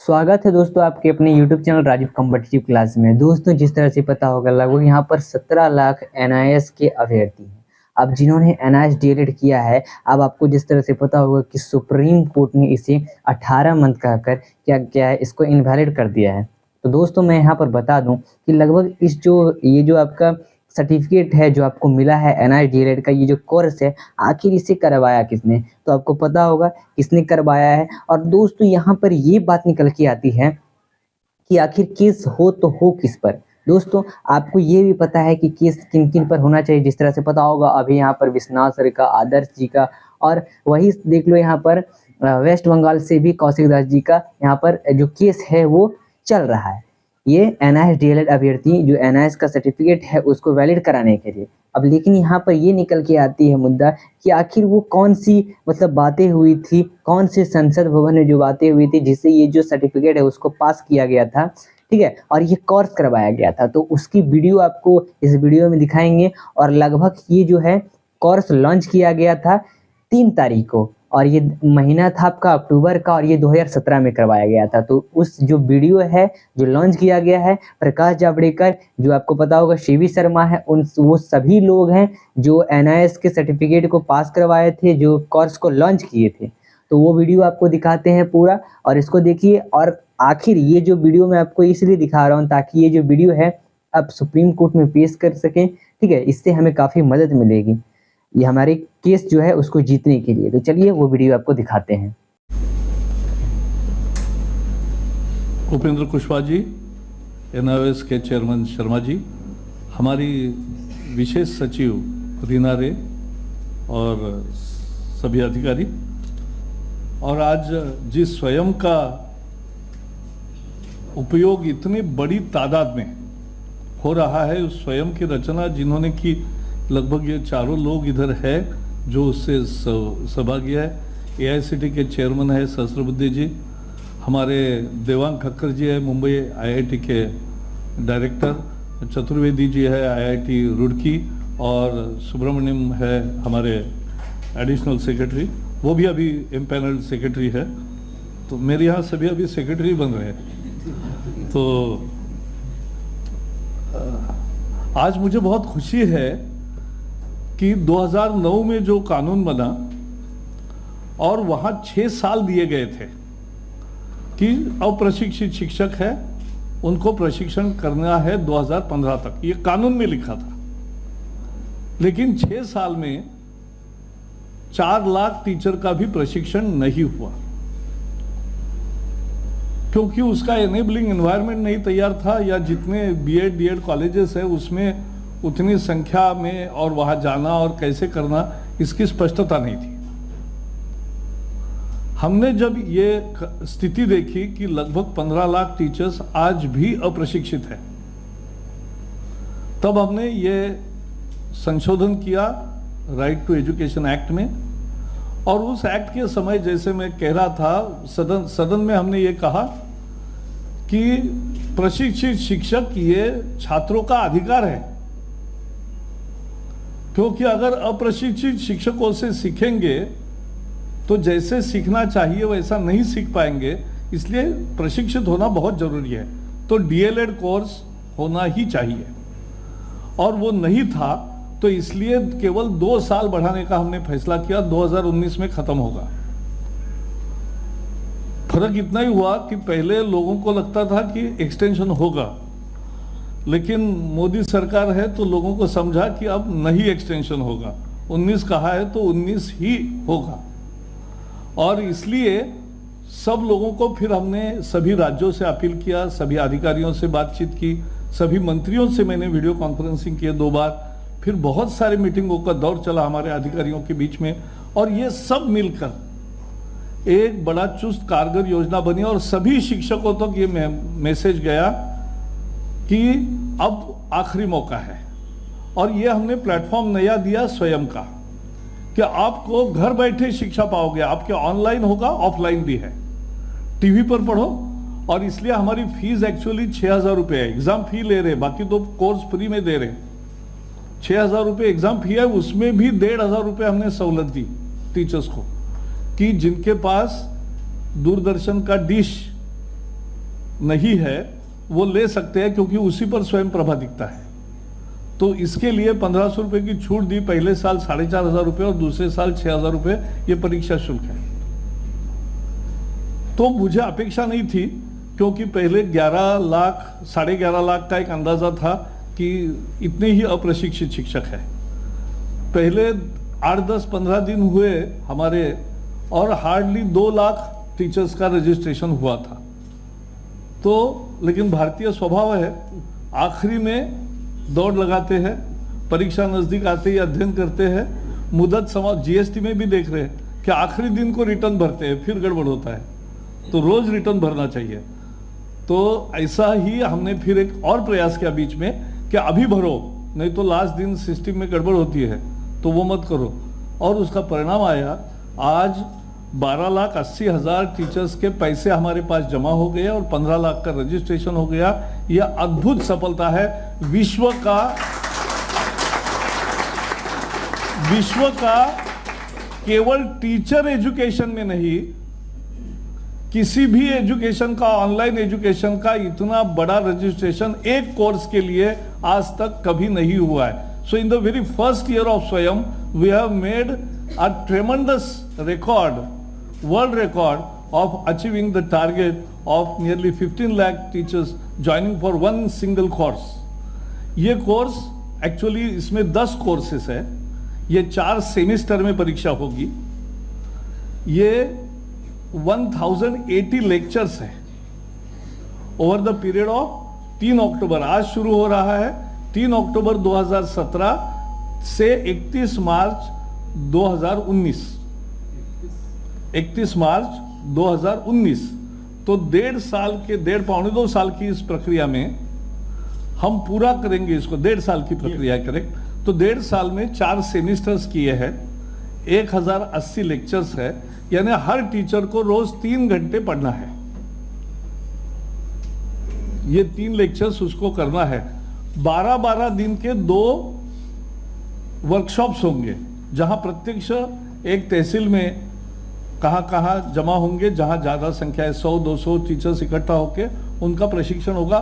स्वागत है दोस्तों आपके अपने YouTube channel Rajeev competitive class में। दोस्तों जिस तरह से पता होगा लगभग यहाँ पर 17 लाख NIS के अभ्यर्थी हैं। अब जिन्होंने NIS डीएलएड किया है, अब आपको जिस तरह से पता होगा कि सुप्रीम कोर्ट ने इसे 18 मंथ कहकर क्या किया है, इसको इनवैलिड कर दिया है। तो दोस्तों मैं यहाँ पर बता दूँ कि लगभग ये जो आपका सर्टिफिकेट है जो आपको मिला है NIS डीएलएड का, ये जो कोर्स है आखिर इसे करवाया किसने, तो आपको पता होगा किसने करवाया है। और दोस्तों यहाँ पर ये बात निकल के आती है कि आखिर केस हो तो हो किस पर। दोस्तों आपको ये भी पता है कि केस किन किन पर होना चाहिए। जिस तरह से पता होगा अभी यहाँ पर विश्वनाथ सर का, आदर्श जी का, और वही देख लो यहाँ पर वेस्ट बंगाल से भी कौशिक दास जी का यहाँ पर जो केस है वो चल रहा है। ये NIS डीएलएड अभ्यर्थी जो NIS का सर्टिफिकेट है उसको वैलिड कराने के लिए। अब लेकिन यहाँ पर ये निकल के आती है मुद्दा कि आखिर वो कौन सी बातें हुई थी, कौन से संसद भवन में जो बातें हुई थी जिससे ये जो सर्टिफिकेट है उसको पास किया गया था, ठीक है, और ये कोर्स करवाया गया था। तो उसकी वीडियो आपको इस वीडियो में दिखाएंगे। और लगभग ये जो है कोर्स लॉन्च किया गया था 3 तारीख को, और ये महीना था आपका अक्टूबर का, और ये 2017 में करवाया गया था। तो उस जो वीडियो है जो लॉन्च किया गया है, प्रकाश जावड़ेकर, जो आपको पता होगा शिवी शर्मा है, वो सभी लोग हैं जो NIS के सर्टिफिकेट को पास करवाए थे, जो कोर्स को लॉन्च किए थे। तो वो वीडियो आपको दिखाते हैं पूरा, और इसको देखिए। और आखिर ये जो वीडियो मैं आपको इसलिए दिखा रहा हूँ ताकि ये जो वीडियो है आप सुप्रीम कोर्ट में पेश कर सकें, ठीक है, इससे हमें काफ़ी मदद मिलेगी ये हमारे केस जो है उसको जीतने के लिए। तो चलिए वो वीडियो आपको दिखाते हैं। उपेंद्र कुशवाहा जी, NIS के चेयरमैन शर्मा जी, हमारी विशेष सचिव रीना रे और सभी अधिकारी, और आज जिस स्वयं का उपयोग इतनी बड़ी तादाद में हो रहा है, उस स्वयं की रचना जिन्होंने की, लगभग ये चारों लोग इधर है जो उससे सौभाग्य है। AICT के चेयरमैन है सहस्त्रबुद्धे जी, हमारे देवांग खक्कर जी है मुंबई IIT के डायरेक्टर, चतुर्वेदी जी है IIT रुड़की, और सुब्रमण्यम है हमारे एडिशनल सेक्रेटरी, वो भी अभी इम्पैनल सेक्रेटरी है। तो मेरे यहाँ सभी अभी सेक्रेटरी बन रहे हैं। तो आज मुझे बहुत खुशी है कि 2009 में जो कानून बना और वहां 6 साल दिए गए थे कि अप्रशिक्षित शिक्षक है उनको प्रशिक्षण करना है 2015 तक, ये कानून में लिखा था। लेकिन 6 साल में 4 लाख टीचर का भी प्रशिक्षण नहीं हुआ, क्योंकि उसका एनेबलिंग एनवायरनमेंट नहीं तैयार था, या जितने BEd DEd कॉलेजेस है उसमें उतनी संख्या में और वहां जाना और कैसे करना इसकी स्पष्टता नहीं थी। हमने जब ये स्थिति देखी कि लगभग 15 लाख टीचर्स आज भी अप्रशिक्षित हैं, तब हमने ये संशोधन किया राइट टू एजुकेशन एक्ट में। और उस एक्ट के समय, जैसे मैं कह रहा था, सदन में हमने ये कहा कि प्रशिक्षित शिक्षक ये छात्रों का अधिकार है, क्योंकि अगर अप्रशिक्षित शिक्षकों से सीखेंगे तो जैसे सीखना चाहिए वैसा नहीं सीख पाएंगे, इसलिए प्रशिक्षित होना बहुत जरूरी है। तो डीएलएड कोर्स होना ही चाहिए, और वो नहीं था, तो इसलिए केवल 2 साल बढ़ाने का हमने फैसला किया। 2019 में खत्म होगा। फर्क इतना ही हुआ कि पहले लोगों को लगता था कि एक्सटेंशन होगा, लेकिन मोदी सरकार है तो लोगों को समझा कि अब नहीं एक्सटेंशन होगा। 19 कहा है तो 19 ही होगा। और इसलिए सब लोगों को फिर हमने सभी राज्यों से अपील किया, सभी अधिकारियों से बातचीत की, सभी मंत्रियों से मैंने वीडियो कॉन्फ्रेंसिंग किए 2 बार, फिर बहुत सारे मीटिंगों का दौर चला हमारे अधिकारियों के बीच में, और ये सब मिलकर एक बड़ा चुस्त कारगर योजना बनी। और सभी शिक्षकों तक ये मैसेज गया कि अब आखिरी मौका है। और ये हमने प्लेटफॉर्म नया दिया स्वयं का, कि आपको घर बैठे शिक्षा पाओगे, आपके ऑनलाइन होगा, ऑफलाइन भी है, टीवी पर पढ़ो। और इसलिए हमारी फीस एक्चुअली 6,000 रुपये है। एग्जाम फी ले रहे, बाकी तो कोर्स फ्री में दे रहे। 6,000 रुपये एग्जाम फी है, उसमें भी 1,500 रुपये हमने सहूलत दी टीचर्स को, कि जिनके पास दूरदर्शन का डिश नहीं है वो ले सकते हैं, क्योंकि उसी पर स्वयं प्रभा दिखता है। तो इसके लिए 1500 रुपये की छूट दी। पहले साल 4500 रुपये और दूसरे साल 6000 रुपये ये परीक्षा शुल्क है। तो मुझे अपेक्षा नहीं थी, क्योंकि पहले 11 लाख 11.5 लाख का एक अंदाजा था कि इतने ही अप्रशिक्षित शिक्षक है। पहले 8, 10, 15 दिन हुए हमारे, और हार्डली 2 लाख टीचर्स का रजिस्ट्रेशन हुआ था। तो लेकिन भारतीय स्वभाव है, आखिरी में दौड़ लगाते हैं, परीक्षा नजदीक आते ही अध्ययन करते हैं, मुदत समाप्त। जीएसटी में भी देख रहे हैं कि आखिरी दिन को रिटर्न भरते हैं, फिर गड़बड़ होता है, तो रोज रिटर्न भरना चाहिए। तो ऐसा ही हमने फिर एक और प्रयास किया बीच में कि अभी भरो, नहीं तो लास्ट दिन सिस्टम में गड़बड़ होती है, तो वो मत करो। और उसका परिणाम आया, आज 12,80,000 टीचर्स के पैसे हमारे पास जमा हो गए और 15 लाख का रजिस्ट्रेशन हो गया। यह अद्भुत सफलता है। विश्व का केवल टीचर एजुकेशन में नहीं, किसी भी एजुकेशन का, ऑनलाइन एजुकेशन का इतना बड़ा रजिस्ट्रेशन एक कोर्स के लिए आज तक कभी नहीं हुआ है। So in the very first year of Swayam we have made a tremendous record, world record of achieving the target of nearly 15 lakh teachers joining for one single course. ये कोर्स एक्चुअली इसमें 10 कोर्सेस है, ये 4 semester में परीक्षा होगी। ये 1080 lectures है over the period of 3 अक्टूबर, आज शुरू हो रहा है 3 अक्टूबर 2017 से 31 मार्च 2019। 31 मार्च 2019। तो 1.5 2 साल की इस प्रक्रिया में हम पूरा करेंगे इसको। 1.5 साल की प्रक्रिया है, करेक्ट। तो 1.5 साल में 4 सेमिस्टर्स किए हैं, 1080 लेक्चर्स है, यानी हर टीचर को रोज 3 घंटे पढ़ना है। ये 3 लेक्चर्स उसको करना है। 12-12 दिन के 2 वर्कशॉप्स होंगे, जहां प्रत्यक्ष एक तहसील में कहां जमा होंगे, जहां ज्यादा संख्या है, 100-200 टीचर्स इकट्ठा होकर उनका प्रशिक्षण होगा,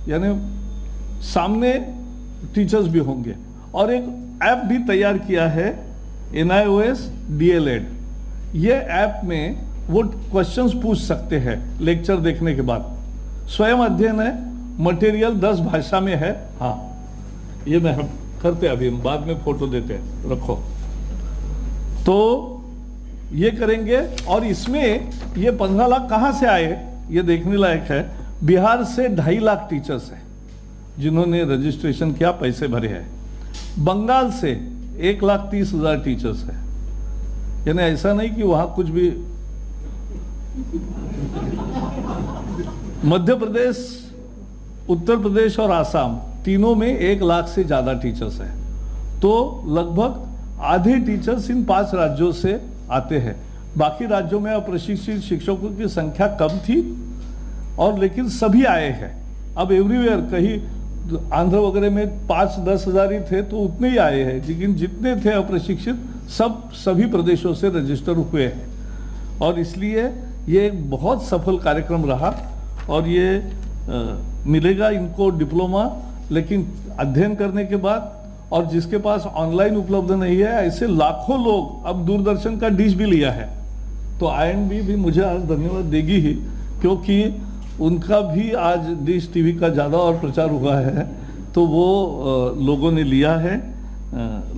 यानी सामने टीचर्स भी होंगे। और एक ऐप भी तैयार किया है, NIOS DLED। ये ऐप में वो क्वेश्चंस पूछ सकते हैं लेक्चर देखने के बाद। स्वयं अध्ययन है, मटेरियल 10 भाषा में है। हाँ, ये मैं हम करते हैं, अभी बाद में फोटो देते हैं, रखो। तो ये करेंगे। और इसमें ये 15 लाख कहां से आए, ये देखने लायक है। बिहार से 2.5 लाख टीचर्स हैं जिन्होंने रजिस्ट्रेशन किया, पैसे भरे हैं। बंगाल से 1,30,000 टीचर्स हैं, यानी ऐसा नहीं कि वहां कुछ भी। मध्य प्रदेश, उत्तर प्रदेश और आसाम तीनों में 1 लाख से ज्यादा टीचर्स हैं। तो लगभग आधे टीचर्स इन 5 राज्यों से आते हैं। बाकी राज्यों में अप्रशिक्षित शिक्षकों की संख्या कम थी, और लेकिन सभी आए हैं। अब एवरीवेयर, कहीं आंध्र वगैरह में 5-10 हजार ही थे, तो उतने ही आए हैं। लेकिन जितने थे अप्रशिक्षित, सभी प्रदेशों से रजिस्टर हुए हैं। और इसलिए ये एक बहुत सफल कार्यक्रम रहा। और ये मिलेगा इनको डिप्लोमा, लेकिन अध्ययन करने के बाद। और जिसके पास ऑनलाइन उपलब्ध नहीं है, ऐसे लाखों लोग, अब दूरदर्शन का डिश भी लिया है, तो INB भी मुझे आज धन्यवाद देगी ही, क्योंकि उनका भी आज डिश टीवी का ज़्यादा और प्रचार हुआ है। तो वो लोगों ने लिया है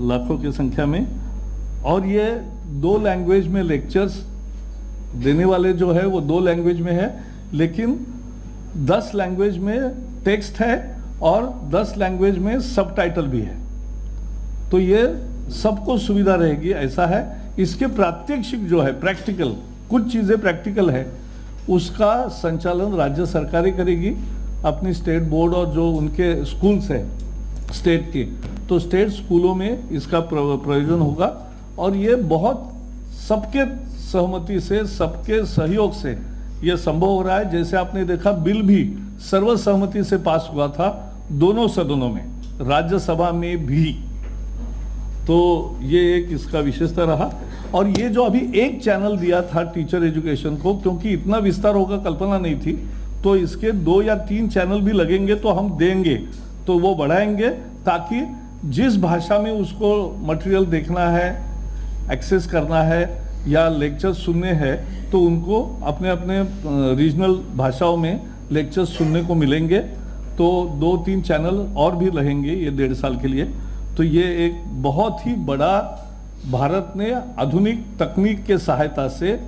लाखों की संख्या में। और ये 2 लैंग्वेज में लेक्चर्स देने वाले जो है वो 2 लैंग्वेज में है, लेकिन 10 लैंग्वेज में टेक्स्ट है और 10 लैंग्वेज में सबटाइटल भी है। तो ये सबको सुविधा रहेगी, ऐसा है। इसके प्रात्यक्षिक जो है, प्रैक्टिकल, कुछ चीज़ें प्रैक्टिकल है, उसका संचालन राज्य सरकारें करेगी, अपनी स्टेट बोर्ड और जो उनके स्कूल्स है स्टेट के, तो स्टेट स्कूलों में इसका प्रयोजन होगा। और ये बहुत सबके सहमति से, सबके सहयोग से ये संभव हो रहा है। जैसे आपने देखा, बिल भी सर्वसहमति से पास हुआ था दोनों सदनों में, राज्यसभा में भी। तो ये एक इसका विशेषता रहा। और ये जो अभी एक चैनल दिया था टीचर एजुकेशन को, क्योंकि इतना विस्तार होगा कल्पना नहीं थी, तो इसके 2 या 3 चैनल भी लगेंगे तो हम देंगे, तो वो बढ़ाएंगे ताकि जिस भाषा में उसको मटेरियल देखना है, एक्सेस करना है या लेक्चर सुनने हैं, तो उनको अपने अपने रीजनल भाषाओं में लेक्चर सुनने को मिलेंगे। तो 2-3 चैनल और भी रहेंगे ये 1.5 साल के लिए। तो ये एक बहुत ही बड़ा, भारत ने आधुनिक तकनीक के सहायता से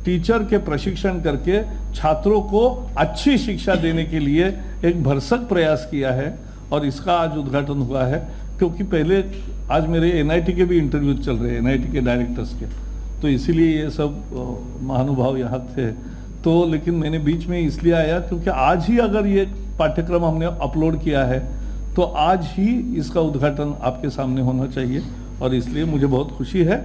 टीचर के प्रशिक्षण करके छात्रों को अच्छी शिक्षा देने के लिए एक भरसक प्रयास किया है, और इसका आज उद्घाटन हुआ है। क्योंकि पहले आज मेरे एनआईटी के भी इंटरव्यू चल रहे हैं, एनआईटी के डायरेक्टर्स के, तो इसीलिए ये सब महानुभाव यहाँ थे। तो लेकिन मैंने बीच में इसलिए आया क्योंकि आज ही अगर ये पाठ्यक्रम हमने अपलोड किया है तो आज ही इसका उद्घाटन आपके सामने होना चाहिए, और इसलिए मुझे बहुत खुशी है।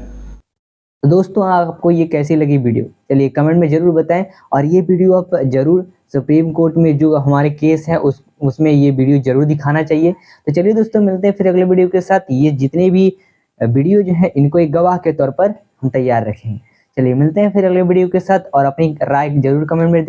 तो दोस्तों, आपको ये कैसी लगी वीडियो, चलिए कमेंट में ज़रूर बताएं। और ये वीडियो आप ज़रूर सुप्रीम कोर्ट में जो हमारे केस है उसमें ये वीडियो ज़रूर दिखाना चाहिए। तो चलिए दोस्तों, मिलते हैं फिर अगले वीडियो के साथ। ये जितने भी वीडियो जो है इनको एक गवाह के तौर पर हम तैयार रखेंगे। चलिए मिलते हैं फिर अगले वीडियो के साथ, और अपनी राय जरूर कमेंट में दें।